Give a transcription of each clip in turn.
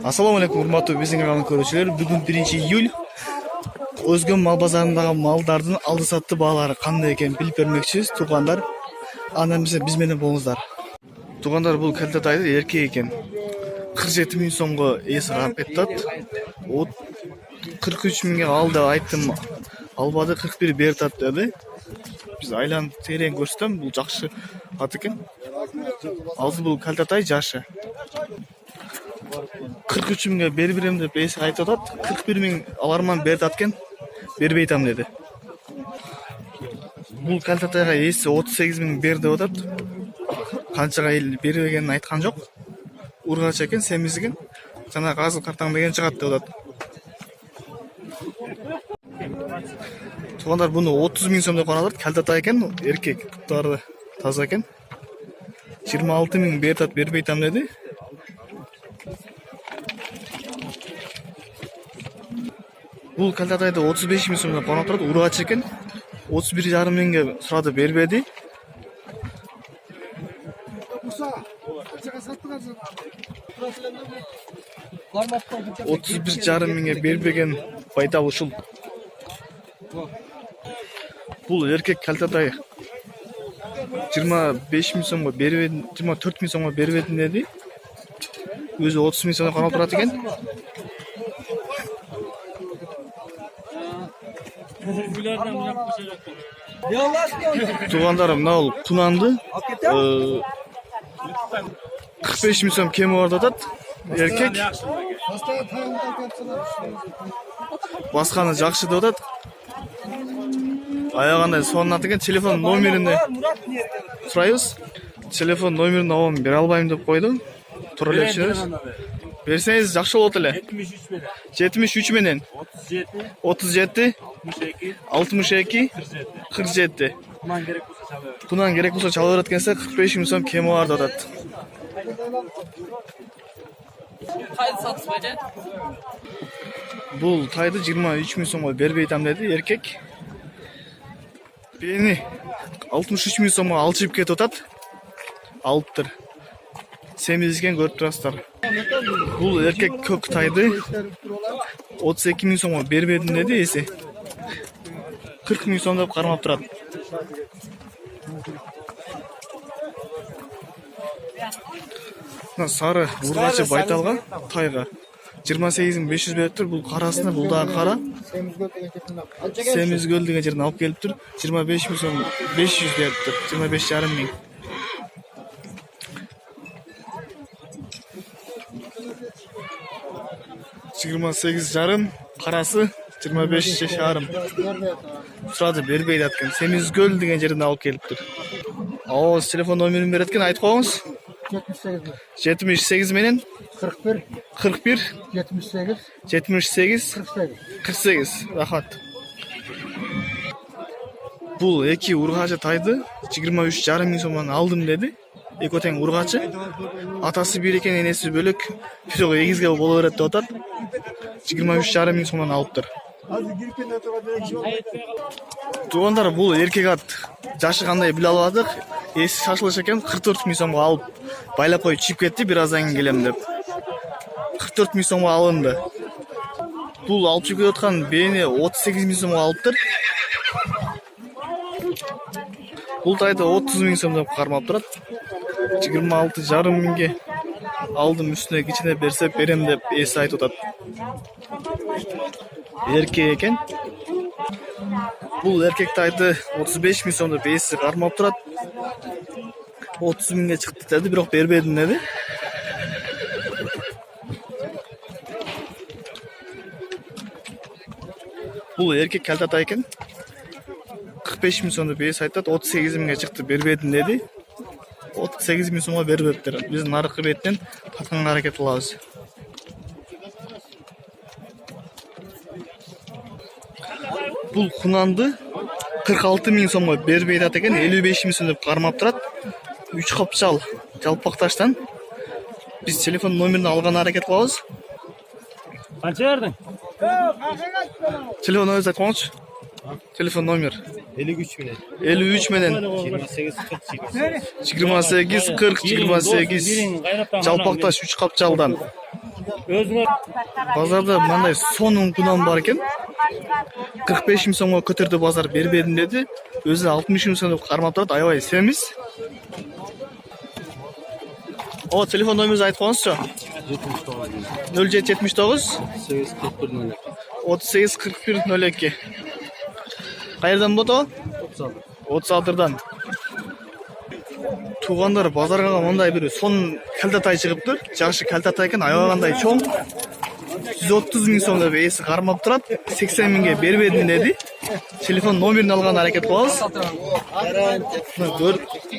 Assalamu alaikum, урматтуу биздин каналдын көрүүчүлөрү. Бүгүн 1-июль. Өзгөн мал базарындагы малдардын алды сатты баалары кандай экенин билип бермекчибиз. Туугандар, андан биз менен болуңуздар. Туугандар, бул калтатайды эркек экен. 47 миң сомго эси карап кетет. 43 миңге ал деп айттым. Албады, 41 берип атат деди. Биз айланып терең көрсөтөм, бул жакшы ат экен. Азыр бул калтатай жашы. 43 миңге бербирем деп эси айтып атат. 41 миң аларман берип аткен. Бербей атам деди. Бул калтатайга эси 38 миң бер деп атат. Канчага бербегенин айткан жок. Ургач экен, семиз экен. Жана азыр картаңдеген чыгат деп атат. Туугандар, буну 30 миң сом деп каралат. Калтатай экен, эркек, туттары таза экен. 26 миң берип атат, бербей атам деди. Бул калтатайды 35 миң сомдон карап турат, ургач экен. 31,5 миңге сурады, бербеди. 31,5 миңге бербеген байтал ушул. Бул эркек калтатай 25 миң сомго бербедим, 24 миң сомго бербедим деди. Өзү 30 миң сомдон карап турат экен. Туугандар, мына бул кунанды 45 миң сом кеми бар деп атат. Эркек. Басканы жакшы деп атат. Аягандай сонун ат экен. Телефон номерине сурайбыз. Телефон номерин абам бере албайм деп койду. Тура эле. Берсеңиз жакшы болот эле. 73 менен 37 62 47. Кунан керек болсо чала берет экенсе 45 миң сом кеми бар деп атат. Кайсы сатып берет? Бул тайды 23 миң сомго бербей атам деди эркек. Бени 63 миң сомго алчып кетип атат. Алыптыр. Семизген көрүп турасыздар. Бул эркек көк тайды 32 миң сомго бербедим деди эси. 40 миң сом деп кармап турат. Сары ургачы байталга тайга 28.500 бериптир. Бул карасына, бул дагы кара. Семиз көл деген жерден алып келиптир. 25 миң сом 500 бериптир. 25,5 миң. жарым, карасы 25,5. Сурады, бербей аткен. Семиз көл деген жерден алып келиптир. Ооз телефон номерин берет экен, айтып коюңуз. 78 менен 41 78 48. Рахат. Бул эки ургачы тайды 23,5 миң сомдон алдым деди. Эки тең ургачы. Атасы бир экен, энеси бөлөк. Бирок эгизге боло берет деп атат. 23,5 миң сомдон алыптыр. Туугандар, бул эркек ат. Жашы кандай биле албадык. Эси шашылыш экен, 44 миң сомго алып байлап коюп чип кетти, бир аздан кийин келем деп. 44 миң сомго алынды. Бул алып чип кетип аткан бени 38 миң сомго алыптыр. Бул тайды 30 миң сом деп кармап турат. 26,5 миңге алдым, үстүнө кичине берсе берем деп эси айтып атат. Эркек экен. Бул эркек тайды 35 миң сом деп эси кармап турат. 30 миңге чыкты деди, бирок бербедим деди. Бул эркек калтатай экен. 45 миң сом деп эси айтат. 38 миңге чыкты, бербедим деди. 38 миң сомго бербептир. Биз наркы беттен татканга аракет кылабыз. Бул кунанды 46 миң сомго бербей атат экен. 55 миң сом деп кармап турат. 3 капчал жалпакташтан. Биз телефон номерин алган аракет кылабыз. Канча бердиң? Телефон номерин айткаңызчы. Телефон номер 53 менен 28 40 28 жалпакташ 3 капчалдан Өзүңөр Базарда мындай сонун кунан бар экен. 45 миң сомго көтөрдү базар бербедим деди. Өзү 60 миң сом деп кармап турат. Аябай семиз. О, телефон номеріңізді айтып қойыңызшы. 0779 384102. Қайерден болды о? 36-дан. Туғандар базарға мындай бір сон кәлтатай шығыптыр. Жақшы кәлтатай екен, аяғандай чоң. 130 миң сом деп есі қармап тұрады. 80 миңге бербедім деді. Телефон номерін алған әрекет қылыңыз.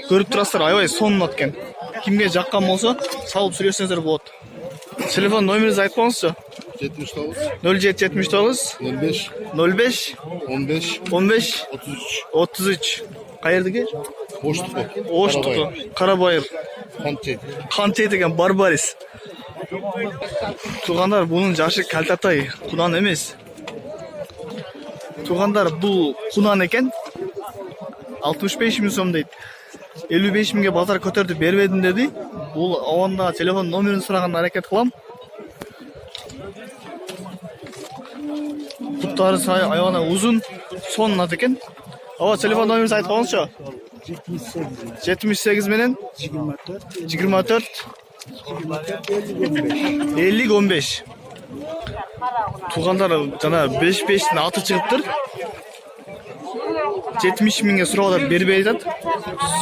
Көріп тұрасыздар, аябай сонун екен. Kimге жаққан болса, салып сүресіңіздер болады. Телефон номеріңізді айтып қойыңызшы. 0779 05 15 33. Қайердіге? Оштықы. Қарабайыр. Қантей деген барбарис. Туғандар, бұның жашы кәлтатай, құнан емес. Туғандар, бұл құнан екен. 65 миң сом дейді. 55 миңге базар көтерді бербедім деді. Бұл ауанда телефон номерін сұраған әрекет қылам. Құттары сай аяғына ұзын, сонын ат екен. Ава, телефон номерін айтып қойыңызшы. 78 менен 24 50 15. Туғандар жана 5-5-тің аты шығыптыр. 70 миңге сұрауда бербей жатады.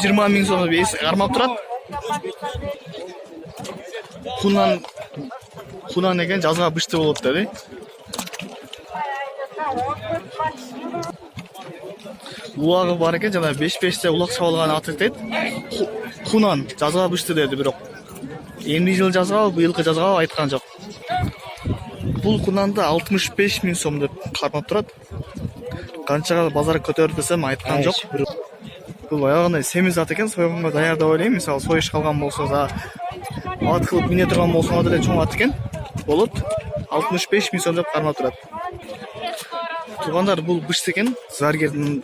120 миң сомды бесі қармап тұрады. Құнан екен жазға бішті болып деді. Улағы бар екен, жана 5-5-те улақ сауылған аты деді. Құнан жазға бішті деді бірақ. Емді жыл жазға, бұйылқы жазға айтқан жоқ. Бұл құнанды 65 миң сом деп қармап тұрады. Қаншаға базар көтерді десем айтқан жоқ. Бұл аяғындай семіз ат екен, сойғанға даярда ойлаймын. Мысалы, сойыш қалған болса да, ат қылып мине тұрған болса да чоң ат екен. Болып 65 миң сом деп қармап тұрады. Туғандар, бұл бішті екен, заргердің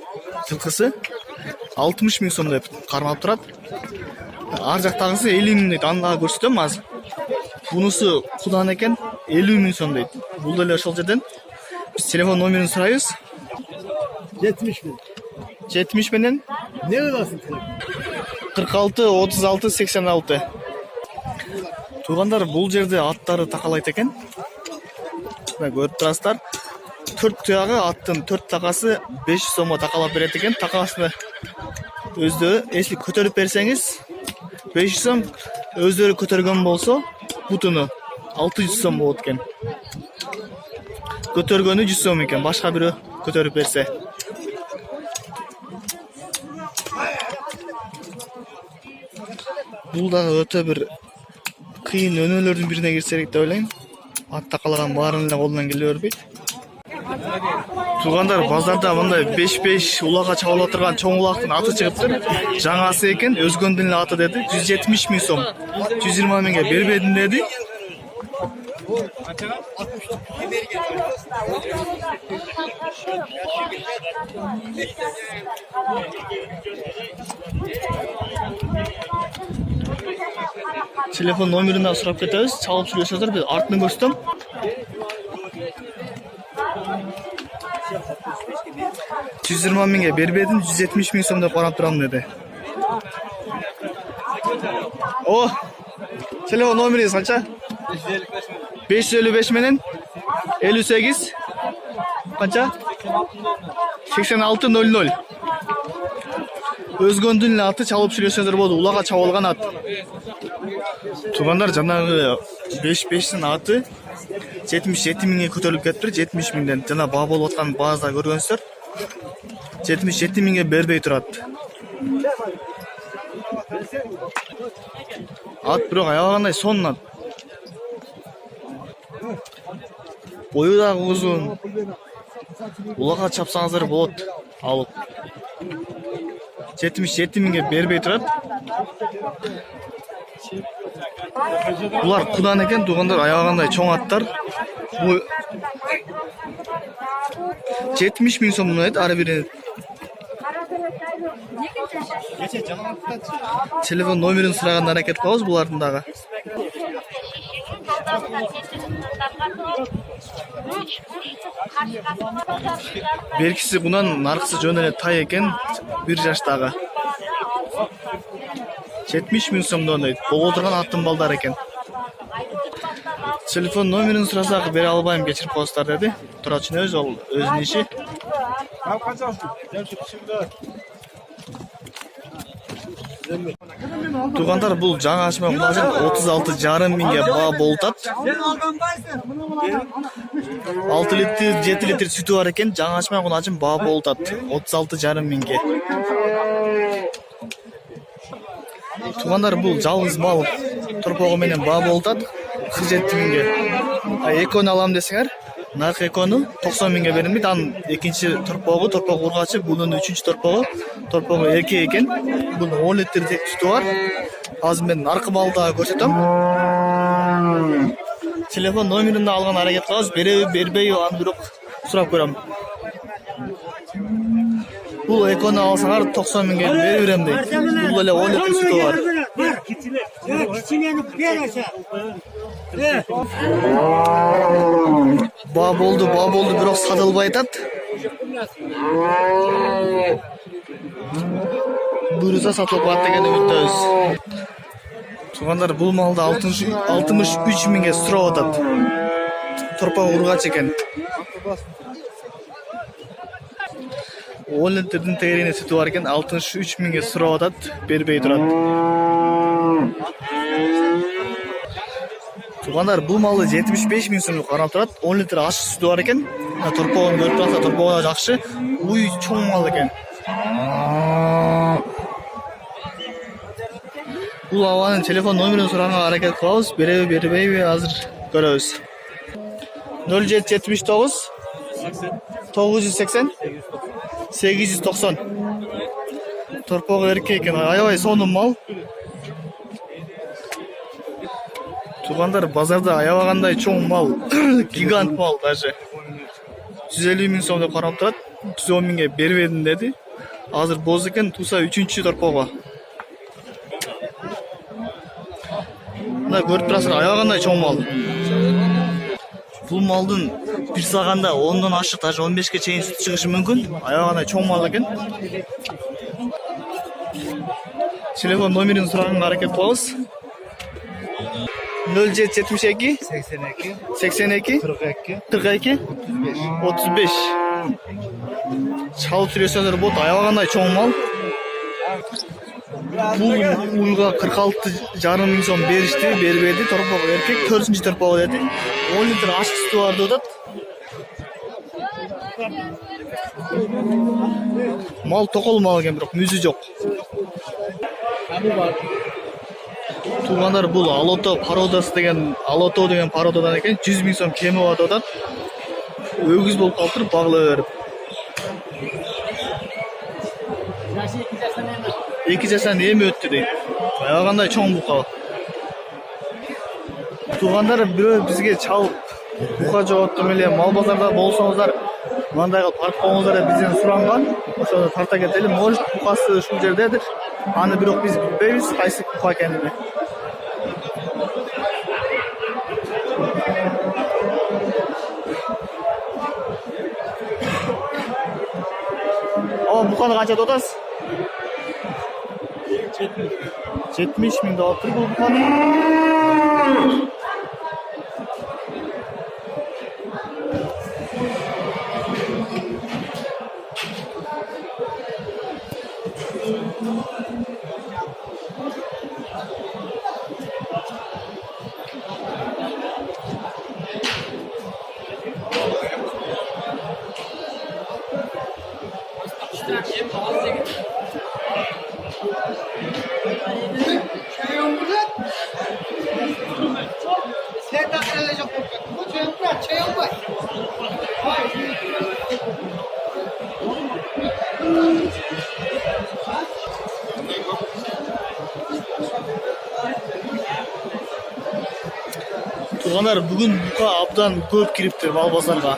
жылқысы 60 миң сом деп қармап тұрады. Ар жақтағысы 50 миң дейді, андағы көрсетем аз. Бұнысы құдан екен 50 миң сом дейді. Бұл да шыл жерден. Біз телефон номерін сұрайыз. 70 миң. 70 менен? Не қыласың? 46 36 86. Туғандар, бұл жерде аттары тақалайды екен. Көріп тұрасыздар. 4 тұяғы аттың 4 тақасы 500 сомға тақалап береді екен. Тақасыны өздері, если көтеріп берсеңіз 500 сом, өздері көтерген болса, бұтыны 600 сом болады екен. Көтергені 100 сом екен, башқа бірі көтеріп берсе. Бұл дағы өте бір қиын өнелердің біріне керсерек деп ойлаймын. Атта қалаған барын да қолынан келе өрбейді. Туғандар, базарда мұндай 5-5 улаға чауыла тұрған чоң улақтың аты шығыптыр. Жаңасы екен, өзгөндің аты деді. 170 миң сом. 120 миңге бербедім деді. Телефон номерінен сұрап кетеміз. Чалып сөйлесіңіздер, біз артынан көрсетем. $120 миңге бербедім, 170 миң сом деп қарап тұрамын деді. О, телефон номеріңіз қанша? 555 менен 58 қанша? 8600. Өзгөндүн аты чалып сүйлөсөңдөр болду, улага чабылган ат. Тугандар, жанагы 5-5-тин аты 77 миңге көтөрүлүп кетиптир, 70 миңден. Жана баа болуп аткан баазда көргөнсүздөр. 77 миңге бербей турат. Ат бирок аягандай сонун ат. Бою дагы узун. Улага чапсаңыздар болот, алып. 77 миңге бербей турат. Булар кудан экен, тугандар, аягандай чоң аттар. Бу 70 миң сом мынайт, ары бири. Телефон номерин сураган аракет кылабыз булардын дагы. Беркisi кунан наркысы жөн эле тай экен, 1 жаштагы. 70 миң сомдон дейт. Бого турган аттын балдар экен. Телефон номерин сурасак бере албайм, кечирип коесуздар деди. Турачын ол өзүнүн иши. Туугандар, бул жаңы ачма кулажын 36,5 миңге баа болтат. 6 литр, 7 литр сүтү бар экен. Жаңы ачма кулажын баа болтат 36,5 миңге. Туугандар, бул жалгыз мал торпогу менен баа болтат 47 миңге. Экону алам десеңер, наркы экону 90 миңге берилмейт. Анын экинчи торпогу ургачы, бунун үчүнчү торпогу эркек экен. Бунун 10 литр сүтү бар. Азыр мен наркы малды көрсөтөм. Телефон номерин да алган аракет кылабыз. Береби, бербейби, аны бирок сурап көрөм. Бул экону алсаңар 90 миңге бере берем дейт. Бул эле 10 литр сүтү бар. Баа болду, бирок сатылбай атат. Буюрса сатылып атат деген үмүттөбүз. Туугандар, бул малды 63 миңге сурап атат. Торпак ургач экен. 10 литрдин тегерене сүтү бар экен, 63 миңге сурап атат, бербей турат. Туугандар, бул малды 75 миң сомго карап турат. 10 литр ачык сүтү бар экен. Торпогун көрүп турса, торпогу да жакшы. Уй чоң мал экен. Бул абанын телефон номерин суранга аракет кылабыз. Береби, бербейби, азыр көрөбүз. 0779 980 890. Торпогу эркек экен, аябай сонун мал. Туугандар, базарда аябагандай чоң мал, гигант мал даже. 150 миң сом деп карап турат. 110 миңге бербедим деди. Азыр боз экен, туса 3-чү торпогу. Мына көрүп турасыздар, аябагандай чоң мал. Бул малдын бир саганда 10дон ашык, даже 15ке чейин сүт чыгышы мүмкүн. Аябагандай чоң мал экен. Телефон номерин сураганга аракет кылабыз. 0772 82 42 35. Чалып сүйлөсөңөр болот, аябагандай чоң мал. Бул уйга 46,5 миң сом беришти, бербеди. Торпогу эркек, 4-чү торпогу деди. 10 литр ачык сүтү бар деп атат. Мал токол мал экен, бирок мүзү жок. Туугандар, бул Алото деген пародадан экен, 100 миң сом кеми бар деп атат. Өгүз болуп калыптыр, багыла берип. 2 жаштан эми өттү дейт. Аябагандай чоң бука. Туугандар, бирөө бизге чалып бука жооптум эле, мал базарда болсоңуздар, мындай кылып тартып коюңуздар деп бизден суранган. Ошону тарта кетели. Может, букасы ушул жердедир. Аны бирок биз билбейбиз, кайсы бука экенин. Буканы канча деп атасыз? 70 миң деп атыр бул буканы. Туугандар, бүгүн бука абдан көп кириптир мал базарга.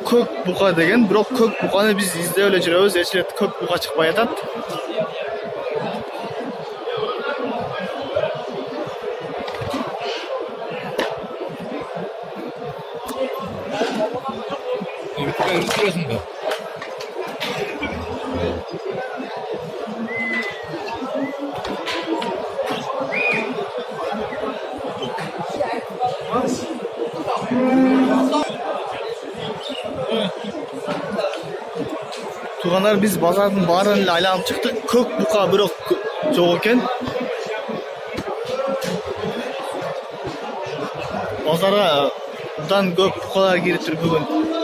Көк бука деген, бирок көк буканы биз издеп эле жүрөбүз, эч рет көк бука чыкпай атат. Тугандар, биз базардын баарын эле айланып чыктык. Көк бука бирок жок экен. Базарга абдан көп букалар кириптир бүгүн.